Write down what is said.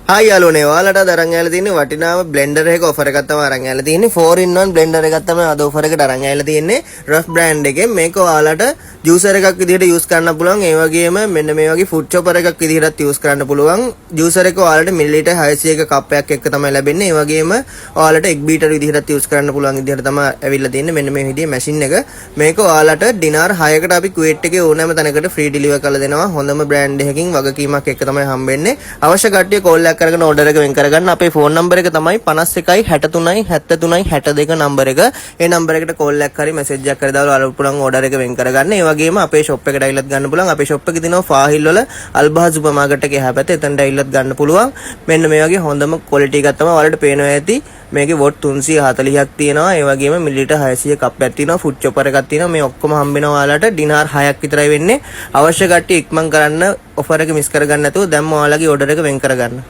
Hi යාළුවනේ ඔයාලට අද අරන් ඇවිල්ලා තියෙන්නේ වටිනාම බ්ලෙන්ඩර් එක ඔෆර් එකක් තමයි අරන් ඇවිල්ලා තියෙන්නේ 4-in-1 බ්ලෙන්ඩර් එකක් තමයි අද ඔෆර් එකට අරන් ඇවිල්ලා තියෙන්නේ රෆ් බ්‍රෑන්ඩ් එකෙන් මේක ඔයාලට ජූසර් එකක් විදිහට යූස් කරන්න පුළුවන් ඒ වගේම මෙන්න මේ වගේ ෆුඩ් චොපර් එකක් විදිහටත් යූස් කරන්න පුළුවන් ජූසර් එක ඔයාලට මිලිලීටර් 600ක කප් එකක් එක්ක තමයි ලැබෙන්නේ ඒ වගේම ඔයාලට එග් බීටර් විදිහටත් යූස් කරන්න පුළුවන් විදිහට තමයි ඇවිල්ලා තියෙන්නේ මෙන්න මේ විදිහේ මැෂින් එක මේක ඔයාලට දිනාර 6කට අපි කුවේට් එකේ ඕනෑම තැනකට ෆ්‍රී ඩිලිවර් කරලා දෙනවා හොඳම බ්‍රෑන්ඩ් එකකින් වගකීමක් එක්ක තමයි හම්බෙන්නේ අවශ්‍ය කට්ටිය කෝල් එකක් කරගෙන ඕඩර් එක වෙන් කරගන්න අපේ ෆෝන් නම්බර් එක තමයි 51 63 73 62 නම්බර එක. ඒ නම්බර එකට කෝල් එකක් හරි මෙසේජ් එකක් හරි දාලා ඔයාලට පුළුවන් ඕඩර් එක වෙන් කරගන්න. ඒ වගේම අපේ ෂොප් එකට ඇවිල්ලත් ගන්න පුළුවන්. අපේ ෂොප් එකේ තියෙනවා ෆාහිල් වල අල්බහා සුපර් මාකට් එකේ එහා පැත්තේ එතනට ඇවිල්ලත් ගන්න පුළුවන්. මෙන්න මේ වගේ හොඳම ක්වොලිටි එකක් තමයි ඔයාලට පේනවා ඇති. මේකේ වොට් 340ක් තියෙනවා. ඒ වගේම මිලිලීටර් 600 කප් එකක් තියෙනවා. ෆුඩ් චොපර් එකක් තියෙනවා. මේ ඔක්කොම හම්බ වෙනවා ඔයාලට දිනාර 6ක් විතරයි වෙන්නේ. අවශ්‍ය කට්ටිය ඉක්මන් කරන්න ඔෆර් එක මිස් කරගන්න නැතුව දැම්ම ඔයාලගේ ඕඩර් එක වෙන් කරගන්න.